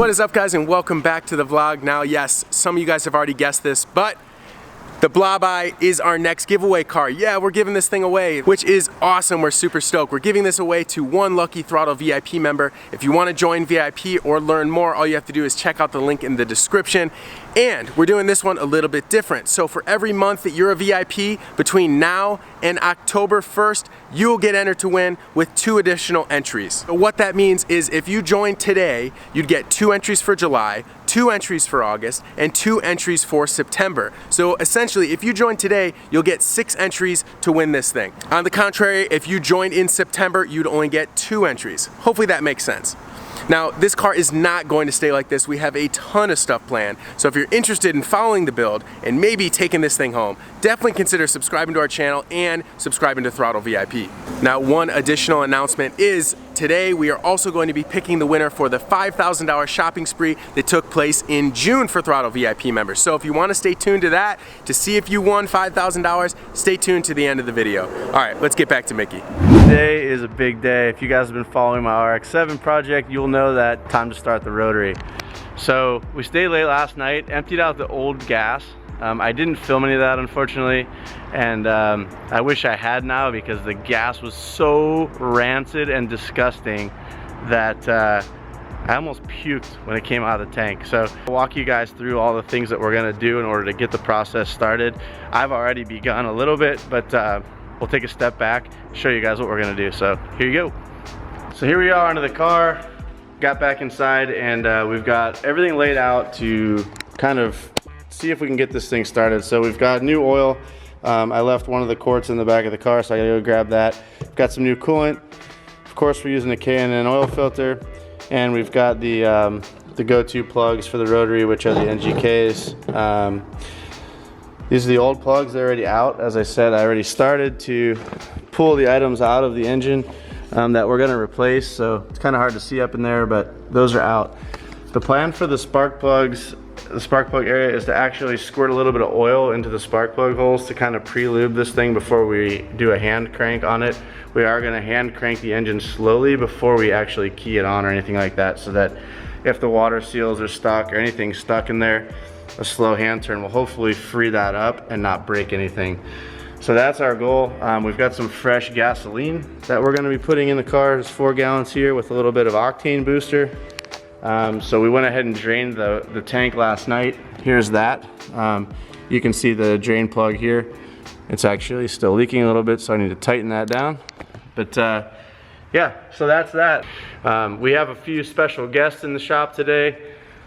What is up, guys, and welcome back to the vlog. Now, yes, some of you guys have already guessed this, but the Blob Eye is our next giveaway car. Yeah, we're giving this thing away, which is awesome. We're super stoked. We're giving this away to one lucky throtl VIP member. If you want to join VIP or learn more, all you have to do is check out the link in the description. And we're doing this one a little bit different. So for every month that you're a VIP between now and October 1st, you'll get entered to win with 2 additional entries. So what that means is if you join today, you'd get 2 entries for July, 2 entries for August, and 2 entries for September. So essentially, if you join today, you'll get 6 entries to win this thing. On the contrary, if you joined in September, you'd only get 2 entries. Hopefully that makes sense. Now, this car is not going to stay like this. We have a ton of stuff planned. So if you're interested in following the build and maybe taking this thing home, definitely consider subscribing to our channel and subscribing to throtl VIP. Now, one additional announcement is today we are also going to be picking the winner for the $5,000 shopping spree that took place in June for throtl VIP members. So if you want to stay tuned to that to see if you won $5,000, stay tuned to the end of the video. All right, let's get back to Mickey. Today is a big day. If you guys have been following my RX-7 project, you'll know that time to start the rotary. So we stayed late last night, emptied out the old gas. I didn't film any of that, unfortunately, and I wish I had now because the gas was so rancid and disgusting that I almost puked when it came out of the tank. So I'll walk you guys through all the things that we're gonna do in order to get the process started. I've already begun a little bit, but we'll take a step back, show you guys what we're gonna do. So here you go. So here we are under the car, got back inside, and we've got everything laid out to kind of see if we can get this thing started. So we've got new oil. I left one of the quarts in the back of the car, so I gotta go grab that. We've got some new coolant. Of course, we're using a K&N oil filter, and we've got the go-to plugs for the rotary, which are the NGKs. These are the old plugs. They're already out. As I said, I already started to pull the items out of the engine that we're gonna replace. So it's kind of hard to see up in there, but those are out. The plan for the spark plugs, the spark plug area, is to actually squirt a little bit of oil into the spark plug holes to kind of pre-lube this thing before we do a hand crank on it. We are gonna hand crank the engine slowly before we actually key it on or anything like that, so that if the water seals are stuck or anything stuck in there, a slow hand turn will hopefully free that up and not break anything. So that's our goal. We've got some fresh gasoline that we're gonna be putting in the car. There's 4 gallons here with a little bit of octane booster. So we went ahead and drained the tank last night. Here's that. You can see the drain plug here. It's actually still leaking a little bit, so I need to tighten that down. But yeah, so that's that. We have a few special guests in the shop today.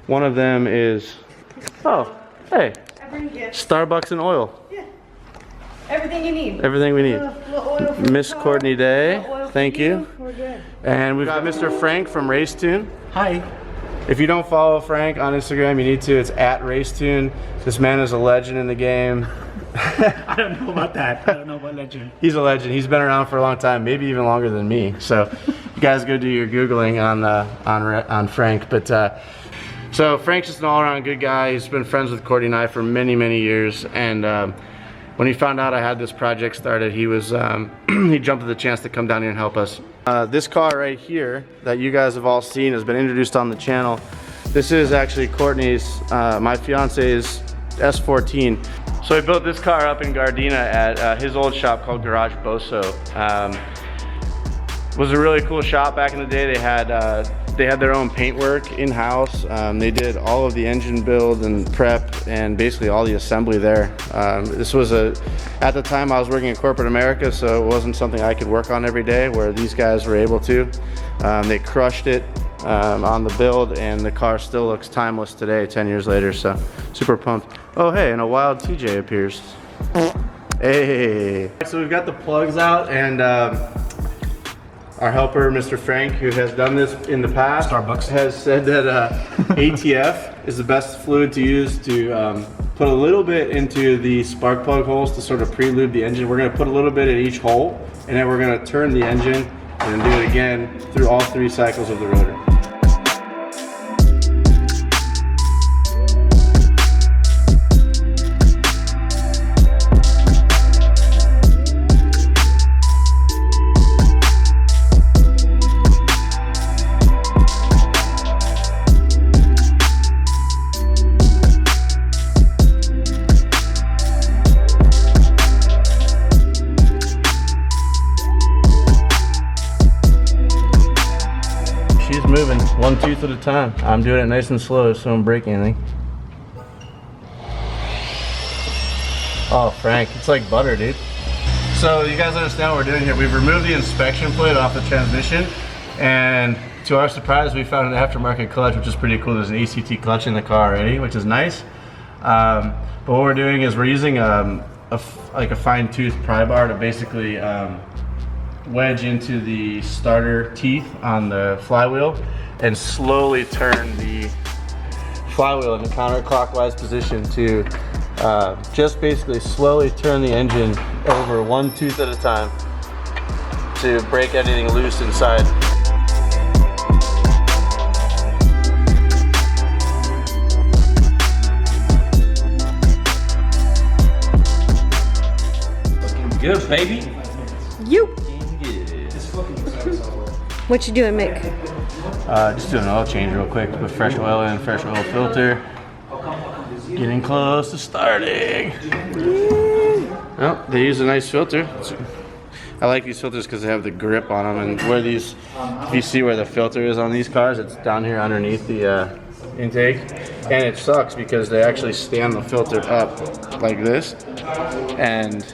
One of them is, oh, hey, Starbucks and oil. Yeah, everything you need. Everything we need. Miss Courtney Day, thank you. We're good. And we've got Mr. Frank from Racetune. Hi. If you don't follow Frank on Instagram, you need to. It's at Racetune. This man is a legend in the game. I don't know about that. I don't know about legend. He's a legend. He's been around for a long time, maybe even longer than me. So you guys go do your Googling on Frank. But so Frank's just an all-around good guy. He's been friends with Courtney and I for many, many years. And when he found out I had this project started, he was he jumped at the chance to come down here and help us. This car right here that you guys have all seen has been introduced on the channel. This is actually Courtney's, my fiance's S14. So he built this car up in Gardena at his old shop called Garage Boso. It was a really cool shop back in the day. They had their own paintwork in-house. They did all of the engine build and prep and basically all the assembly there. This was at the time I was working in corporate America, so it wasn't something I could work on every day, where these guys were able to. They crushed it on the build, and the car still looks timeless today, 10 years later, so super pumped. Oh hey, and a wild TJ appears. Hey. So we've got the plugs out, and our helper, Mr. Frank, who has done this in the past, Starbucks, has said that ATF is the best fluid to use to put a little bit into the spark plug holes to sort of pre-lube the engine. We're going to put a little bit at each hole, and then we're going to turn the engine and then do it again through all 3 cycles of the rotor. at a time. I'm doing it nice and slow so I don't break anything. Oh, Frank, it's like butter, dude. So you guys understand what we're doing here. We've removed the inspection plate off the transmission, and to our surprise, we found an aftermarket clutch, which is pretty cool. There's an ACT clutch in the car already, which is nice. But what we're doing is we're using like a fine-tooth pry bar to basically wedge into the starter teeth on the flywheel and slowly turn the flywheel in a counterclockwise position to just basically slowly turn the engine over one tooth at a time to break anything loose inside. Good, baby. You. Good. What you doing, Mick? Just doing an oil change real quick. Put fresh oil in, fresh oil filter. Getting close to starting. Oh, they use a nice filter. I like these filters because they have the grip on them, and where these, if you see where the filter is on these cars, it's down here underneath the intake, and it sucks because they actually stand the filter up like this, and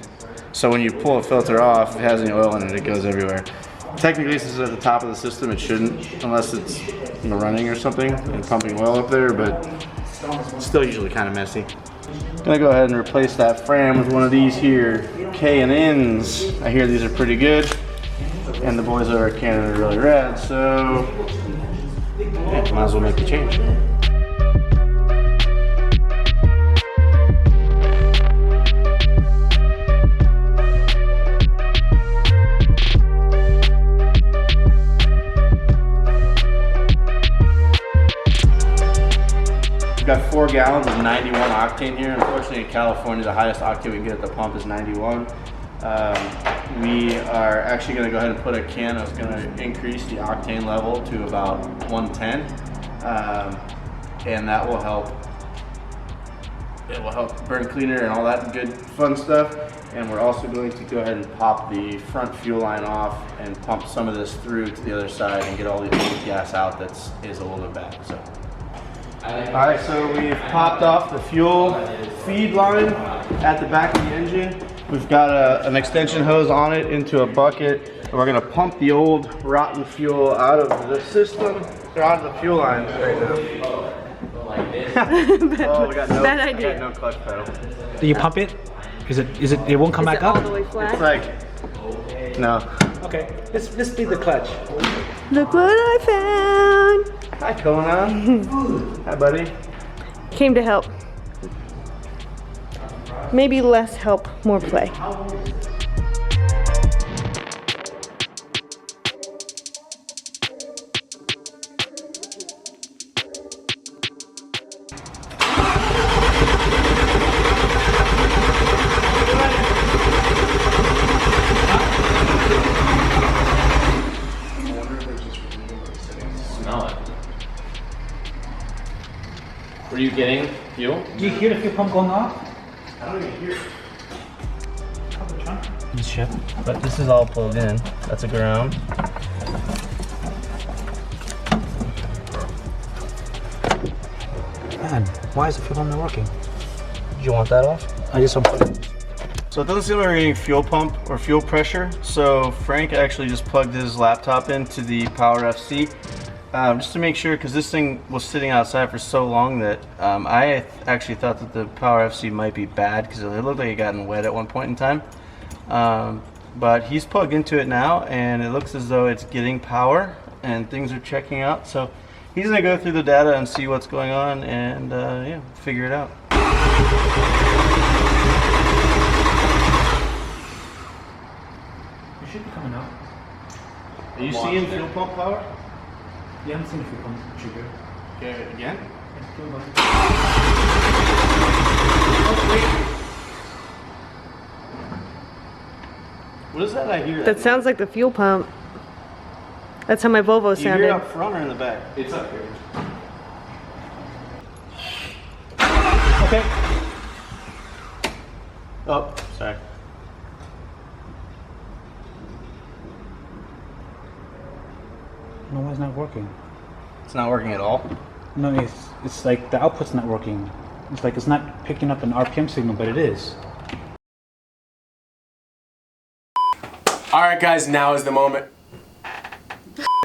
so when you pull a filter off, if it has any oil in it, it goes everywhere. Technically, this is at the top of the system. It shouldn't, unless it's running or something and pumping oil up there, but it's still usually kind of messy. Gonna go ahead and replace that frame with one of these here K&Ns. I hear these are pretty good, and the boys over at Canada are really rad, so yeah, might as well make the change. We've got 4 gallons of 91 octane here. Unfortunately, in California, the highest octane we can get at the pump is 91. We are actually going to go ahead and put a can that's going to increase the octane level to about 110, and that will help. It will help burn cleaner and all that good fun stuff. And we're also going to go ahead and pop the front fuel line off and pump some of this through to the other side and get all the old gas out that is a little bit bad. So. Alright, so we've popped off the fuel feed line at the back of the engine. We've got an extension hose on it into a bucket. And we're going to pump the old rotten fuel out of the system, or out of the fuel lines right now. Oh, we got no, Bad idea. We got no clutch pedal. Do you pump it? It won't come back all up? the way flat? It's like, no. Okay, let's be the clutch. Look what I found. Hi, Kona. Hi, buddy. Came to help. Maybe less help, more play. Were you getting fuel? Do you hear the fuel pump going off? I don't even hear it. This ship. But this is all plugged in. That's a ground. Man, why is the fuel pump not working? Did you want that off? I just unplugged it. So it doesn't seem like we're getting fuel pump or fuel pressure. So Frank actually just plugged his laptop into the Power FC. Just to make sure, because this thing was sitting outside for so long that I actually thought that the Power FC might be bad because it looked like it gotten wet at one point in time. But he's plugged into it now and it looks as though it's getting power and things are checking out. So he's going to go through the data and see what's going on and yeah, figure it out. It should be coming out. Are you seeing fuel pump power? Yeah, I'm seeing fuel pump trigger. Okay, again? What is that I hear? That sounds like the fuel pump. That's how my Volvo You hear it sounded. up front or in the back? It's up here. Okay. Oh, sorry. No, why it's not working? It's not working at all? No, it's like the output's not working. It's like it's not picking up an RPM signal, but it is. Alright guys, now is the moment.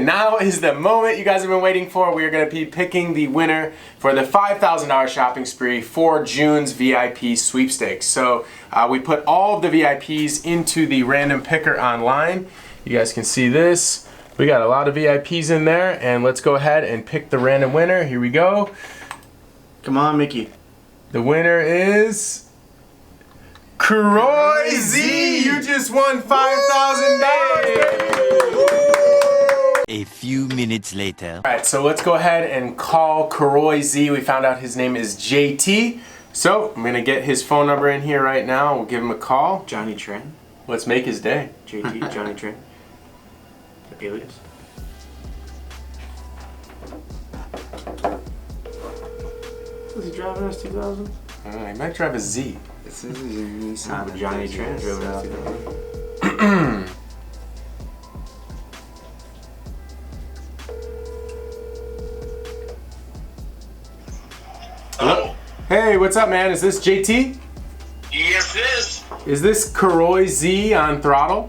Now is the moment you guys have been waiting for. We are going to be picking the winner for the $5,000 shopping spree for June's VIP sweepstakes. So we put all of the VIPs into the random picker online. You guys can see this. We got a lot of VIPs in there, and let's go ahead and pick the random winner. Here we go. Come on, Mickey. The winner is Kroy Z. You just won $5,000. A few minutes later. Alright, so let's go ahead and call Kroy Z. We found out his name is JT. So I'm gonna get his phone number in here right now. We'll give him a call. Johnny Tran. Let's make his day. JT, Johnny Tran. Alias. Was he driving us 2000? He might drive a Z. This is a Nissan. Johnny Tran drove us 2000. Hello? Hey, what's up, man? Is this JT? Yes, it is. Is this Kroy Z on throttle?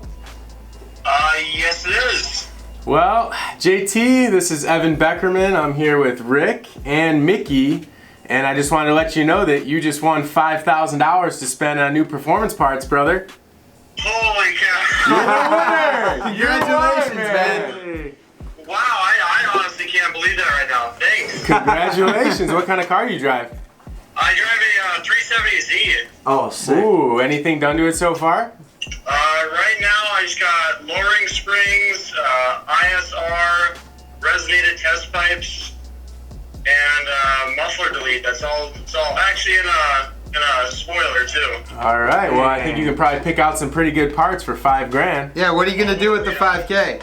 Yes, it is. Well, JT, this is Evan Beckerman. I'm here with Rick and Mickey, and I just wanted to let you know that you just won $5,000 to spend on new performance parts, brother. Holy cow. You're the winner! Congratulations, man! Wow, I honestly can't believe that right now. Thanks. Congratulations. What kind of car do you drive? I drive a 370Z. Oh, sick. Ooh, anything done to it so far? Right now, I just got lowering springs, ISR, resonated test pipes, and muffler delete. That's all. It's all actually in a spoiler too. All right. Well, I think you can probably pick out some pretty good parts for $5,000. Yeah, what are you gonna do with the 5K?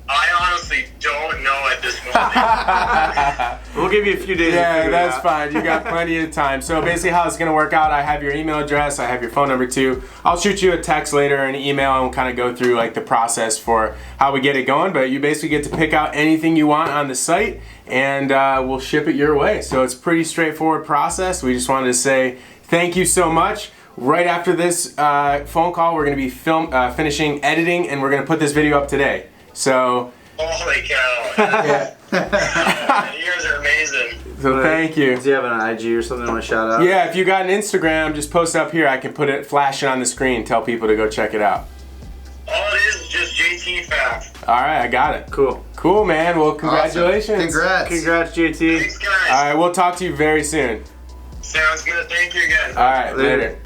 I honestly don't know at this moment. We'll give you a few days. Yeah, that's fine. You got plenty of time. So basically how it's going to work out, I have your email address, I have your phone number too. I'll shoot you a text later or an email and we'll kind of go through like the process for how we get it going. But you basically get to pick out anything you want on the site and we'll ship it your way. So it's a pretty straightforward process. We just wanted to say thank you so much. Right after this phone call, we're going to be finishing editing and we're going to put this video up today. So, Holy cow. You guys are amazing. so thank you. Do you have an IG or something you want to shout out? Yeah, if you got an Instagram, just post up here. I can put it, flash it on the screen, tell people to go check it out. All it is just JT Fact. All right, I got it. Cool. Cool, man. Well, congratulations. Congrats. Congrats, JT. Thanks, guys. All right, we'll talk to you very soon. Sounds good. Thank you again. All right, later.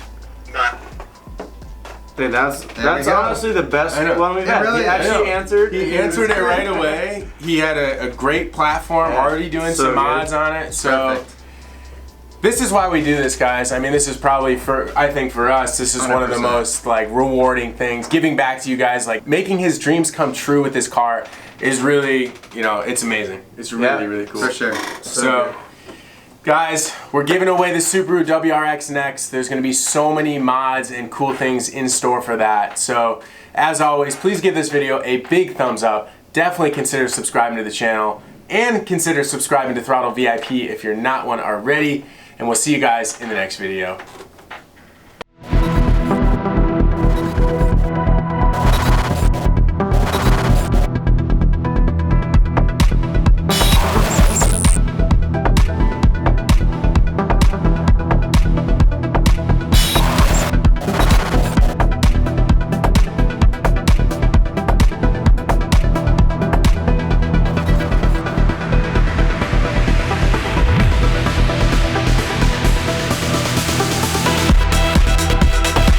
Bye. Dude, that's we go. honestly the best I know. one we've had. really He is. actually answered. He answered it right away. He had a great platform, Yeah, already doing so some good. mods on it. So Perfect. this is why we do this, guys. I mean, this is probably I think for us, this is one of the 100%. most like rewarding things. Giving back to you guys, like making his dreams come true with this car is really, you know, it's amazing. It's really, really cool. For sure. So, guys, we're giving away the Subaru WRX next. There's going to be so many mods and cool things in store for that. So, as always, please give this video a big thumbs up. Definitely consider subscribing to the channel and consider subscribing to throtl VIP if you're not one already. And we'll see you guys in the next video.